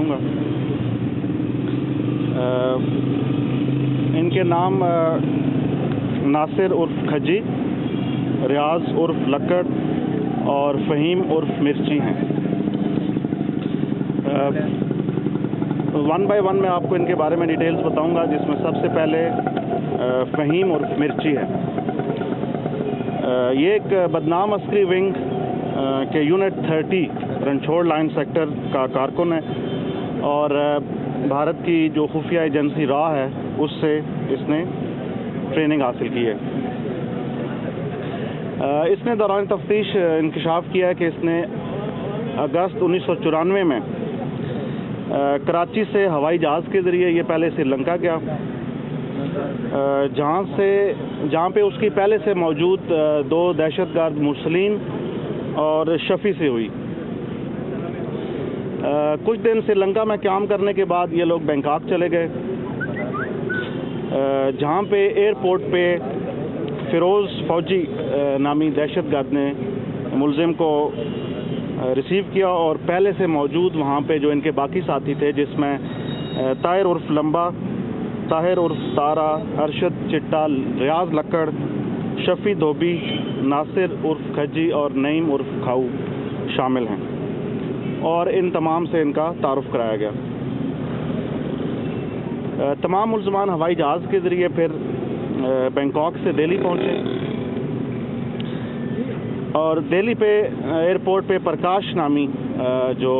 करूँगा। इनके नाम नासिर उर्फ खजी, रियाज उर्फ लक्कड़ और फ़हीम उर्फ मिर्ची हैं। वन बाय वन मैं आपको इनके बारे में डिटेल्स बताऊंगा, जिसमें सबसे पहले फ़हीम उर्फ मिर्ची है। ये एक बदनाम अस्करी विंग के यूनिट 30 रणछोड़ लाइन सेक्टर का कारकुन है और भारत की जो खुफिया एजेंसी रॉ है उससे इसने ट्रेनिंग हासिल की है। इसने दौरान तफ्तीश इंकशाफ किया है कि इसने अगस्त 1994 में कराची से हवाई जहाज़ के ज़रिए ये पहले श्रीलंका गया, जहाँ पे उसकी पहले से मौजूद दो दहशतगर्द मुरसलीन और शफ़ी से हुई। कुछ दिन श्रीलंका में काम करने के बाद ये लोग बैंकॉक चले गए, जहाँ पे एयरपोर्ट पे फ़िरोज़ फ़ौजी नामी दहशतगर्द ने मुलजिम को रिसीव किया और पहले से मौजूद वहाँ पे जो इनके बाकी साथी थे, जिसमें ताहिर उर्फ लंबा, ताहिर उर्फ तारा, अरशद चिट्टा, रियाज लक्कड़, शफ़ी धोबी, नासिर उर्फ खजी और नईम उर्फ खाऊ शामिल हैं और इन तमाम से इनका तारुफ कराया गया। तमाम मुल्ज़मान हवाई जहाज़ के ज़रिए फिर बैंकॉक से दिल्ली पहुँचे और दिल्ली पे एयरपोर्ट पे प्रकाश नामी जो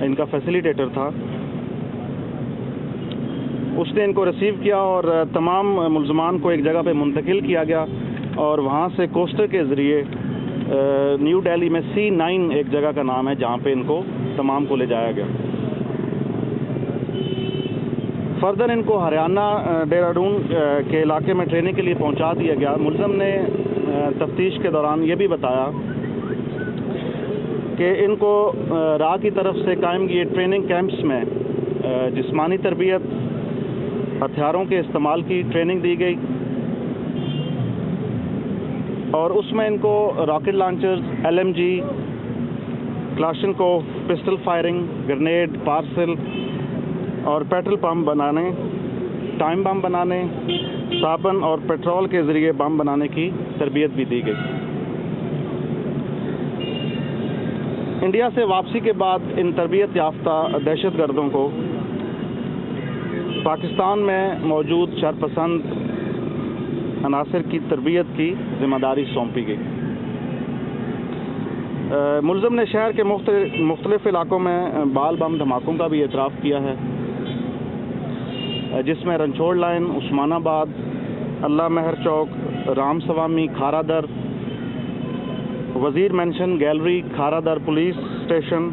इनका फैसिलिटेटर था, उसने इनको रिसीव किया और तमाम मुल्ज़मान को एक जगह पे मुंतकिल किया गया और वहाँ से कोस्टर के ज़रिए न्यू दिल्ली में C9 एक जगह का नाम है, जहाँ पे इनको तमाम को ले जाया गया। फर्दर इनको हरियाणा देहरादून के इलाके में ट्रेनिंग के लिए पहुँचा दिया गया। मुल्ज़म ने तफ्तीश के दौरान ये भी बताया कि इनको राह की तरफ से कायम किए ट्रेनिंग कैंप्स में जिस्मानी तरबियत, हथियारों के इस्तेमाल की ट्रेनिंग दी गई और उसमें इनको rocket launchers, LMG, Kalashnikov, pistol firing, grenade, parcel और पेट्रोल पंप बनाने, टाइम बम बनाने, साबुन और पेट्रोल के ज़रिए बम बनाने की तरबियत भी दी गई। इंडिया से वापसी के बाद इन तरबियत याफ्ता दहशतगर्दों को पाकिस्तान में मौजूद शरपसंद अनासर की तरबियत की जिम्मेदारी सौंपी गई। मुल्ज़म ने शहर के मुख्तलिफ इलाकों में बाल बम धमाकों का भी एतराफ़ किया है, जिसमें रणछोड़ लाइन, उस्मानाबाद, अल्लाह महर चौक, राम सवामी, खारादर, वज़ीर mention gallery, Kharadar police station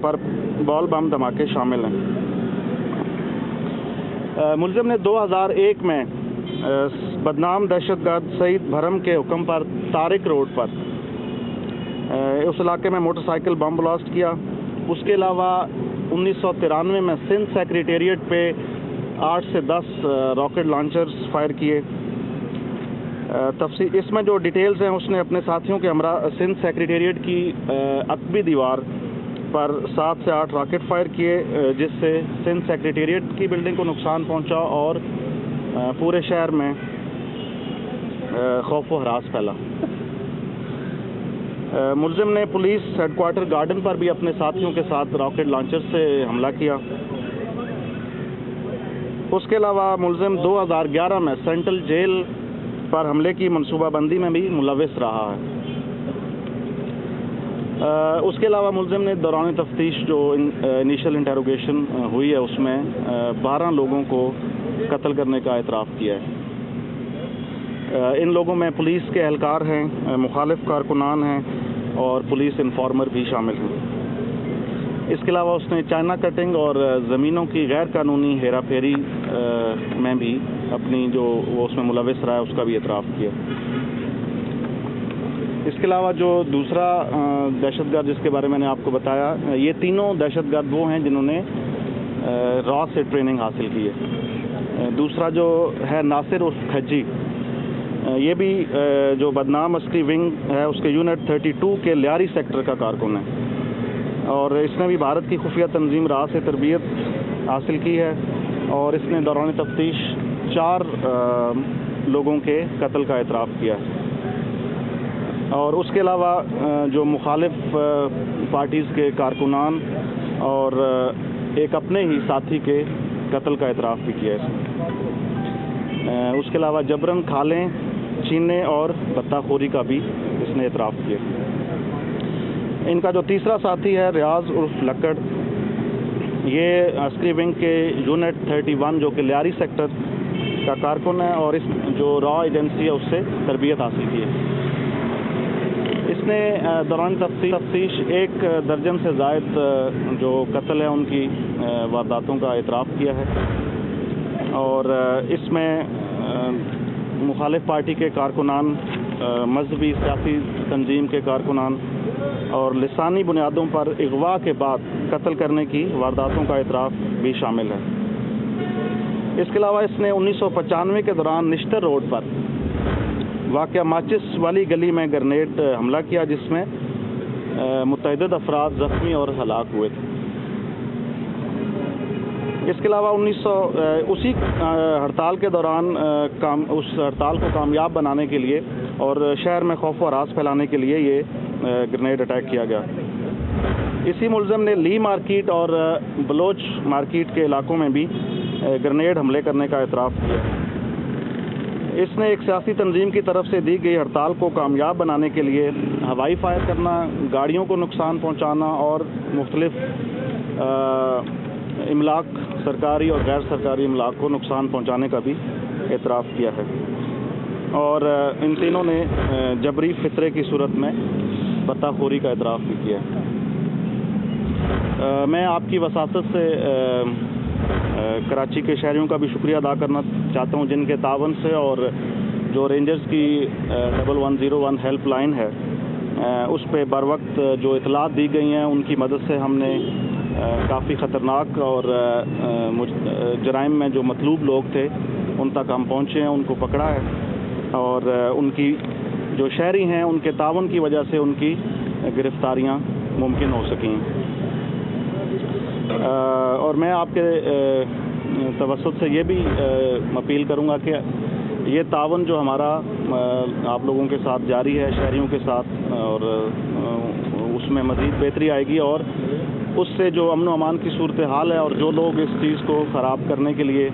पर बॉल बम धमाके शामिल हैं। मुल्ज़िम ने 2001 में बदनाम दहशतगर्द सईद भरम के हुक्म पर तारिक रोड पर उस इलाके में मोटरसाइकिल बम ब्लास्ट किया। उसके अलावा 1993 में सिंध सेक्रेटेरिएट पे 8 से 10 रॉकेट लॉन्चर्स फायर किए। तफसील इसमें जो डिटेल्स हैं, उसने अपने साथियों के हमरा सिंध सेक्रेटेरिएट की अकबी दीवार पर 7 से 8 रॉकेट फायर किए, जिससे सिंध सेक्रेटेरिएट की बिल्डिंग को नुकसान पहुंचा और पूरे शहर में खौफ व हरास फैला। मुल्ज़िम ने पुलिस हेडक्वार्टर गार्डन पर भी अपने साथियों के साथ रॉकेट लॉन्चर से हमला किया। उसके अलावा मुल्ज़िम 2011 में सेंट्रल जेल पर हमले की मनसूबाबंदी में भी मुलविस रहा है। उसके अलावा मुल्ज़िम ने दौरान तफ्तीश जो इनिशियल इंटेरोगेशन हुई है, उसमें 12 लोगों को कत्ल करने का एतराफ़ किया है। इन लोगों में पुलिस के एहलकार हैं, मुखालिफ कारकुनान हैं और पुलिस इन्फॉर्मर भी शामिल हैं। इसके अलावा उसने चाइना कटिंग और ज़मीनों की गैर कानूनी हेरा फेरी में भी अपनी जो वो उसमें मुलविस रहा है, उसका भी एतराफ़ किया। इसके अलावा जो दूसरा दहशतगर्द जिसके बारे में मैंने आपको बताया, ये तीनों दहशतगर्द वो हैं जिन्होंने रॉ से ट्रेनिंग हासिल की है। दूसरा जो है नासिर उर्फ खजी, ये भी जो बदनाम अस्करी विंग है उसके यूनिट 32 के लियारी सेक्टर का कारकुन है और इसने भी भारत की खुफिया तंजीम राह से तरबियत हासिल की है और इसने दौरान तफ्तीश 4 लोगों के कत्ल का एतराफ़ किया है। और उसके अलावा जो मुखालिफ पार्टीज़ के कारकुनान और एक अपने ही साथी के कत्ल का एतराफ़ भी किया है। उसके अलावा जबरन खालें छीनने और बत्ताखोरी का भी इसने एतराफ़ किया। इनका जो तीसरा साथी है रियाज उर्फ लक्कड़, ये अस्करी विंग के यूनिट 31 जो कि लियारी सेक्टर का कारकुन है और इस जो रॉ एजेंसी है उससे तरबियत हासिल की है। इसने दौरान तफ्तीश 1 दर्जन से ज़ायद जो कत्ल है उनकी वारदातों का एतराफ़ किया है और इसमें मुखालिफ पार्टी के कारकुनान, मजहबी सियासी तंजीम के कारकुनान और लिसानी बुनियादों पर अगवा के बाद कत्ल करने की वारदातों का एतराफ़ भी शामिल है। इसके अलावा इसने 1995 के दौरान निश्तर रोड पर वाक़या माचिस वाली गली में ग्रेनेड हमला किया जिसमें मुतअद्दिद अफराद ज़ख्मी और हलाक हुए थे। इसके अलावा उसी हड़ताल के दौरान उस हड़ताल को कामयाब बनाने के लिए और शहर में खौफ व हरास फैलाने के लिए ये ग्रेनेड अटैक किया गया। इसी मुलज़म ने ली मार्केट और बलोच मार्केट के इलाकों में भी ग्रेनेड हमले करने का एतराफ़ किया। इसने एक सियासी तंजीम की तरफ से दी गई हड़ताल को कामयाब बनाने के लिए हवाई फायर करना, गाड़ियों को नुकसान पहुंचाना और मुख्तलिफ इमलाक, सरकारी और गैर सरकारी इमलाक को नुकसान पहुंचाने का भी एतराफ़ किया है। और इन तीनों ने जबरी फितरे की सूरत में बत्ताखोरी का एतराफ़ भी किया है। मैं आपकी वसातत से कराची के शहरियों का भी शुक्रिया अदा करना चाहता हूं जिनके तावन से और जो रेंजर्स की 1101 हेल्पलाइन है उस पे बर वक्त जो इतलात दी गई हैं उनकी मदद से हमने काफ़ी ख़तरनाक और जराइम में जो मतलूब लोग थे उन तक हम पहुँचे हैं, उनको पकड़ा है और उनकी जो शहरी हैं उनके तावन की वजह से उनकी गिरफ्तारियाँ मुमकिन हो सकी हैं। और मैं आपके तवस्सुत से ये भी अपील करूँगा कि ये तावन जो हमारा आप लोगों के साथ जारी है, शहरियों के साथ, और उसमें मज़ीद बेहतरी आएगी और उससे जो अमन व अमान की सूरत हाल है और जो लोग इस चीज़ को ख़राब करने के लिए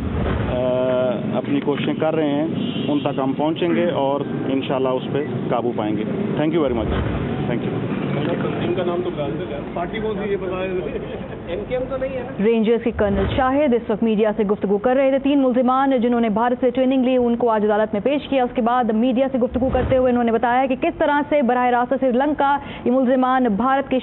अपनी कोशिशें कर रहे हैं उन तक हम पहुँचेंगे और इंशाल्लाह उस पर काबू पाएंगे। Thank you very much. Thank you. इनका नाम तो पार्टी को भी ये बताया, एमकेएम तो नहीं है ना। रेंजर्स के कर्नल शाहिद इस वक्त मीडिया से गुफ्तगू कर रहे थे। 3 मुल्जिमान जिन्होंने भारत से ट्रेनिंग ली उनको आज अदालत में पेश किया। उसके बाद मीडिया से गुफ्तगू करते हुए इन्होंने बताया कि किस तरह से बराह रास्त श्रीलंका ये मुल्जिमान भारत के